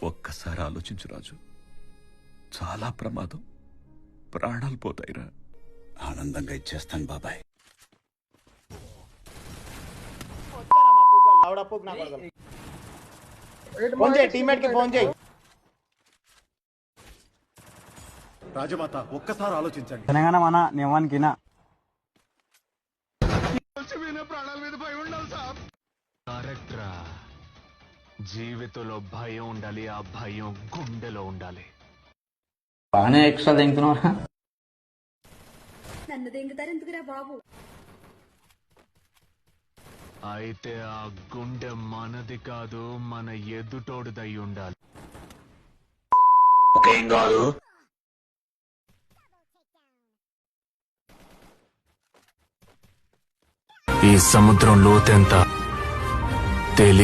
ఒక్కసారి ఆలోచించు రాజు, చాలా ప్రమాదం, ప్రాణాలు పోతాయిరా. ఆనందంగా ఇచ్చేస్తాను బాబాయ్. ఫోన్ చేయి, టీమ్మేట్ కి ఫోన్ చేయి. రాజమాత ఒక్కసారి ఆలోచించండి. తెలంగాణ మన నియమానికినా కరెక్ట్రా. జీవితంలో భయం ఉండాలి, ఆ భయం గుండెలో ఉండాలి. బాగానే ఎక్స్ట్రా తింటున్నావా? నన్ను దెంగుతారు ఎందుకురా బాబు? అయితే ఆ గుండె మనది కాదు, మన ఎదుటోడిదై ఉండాలి. ఈ సముద్రం లోతెంత తెలియ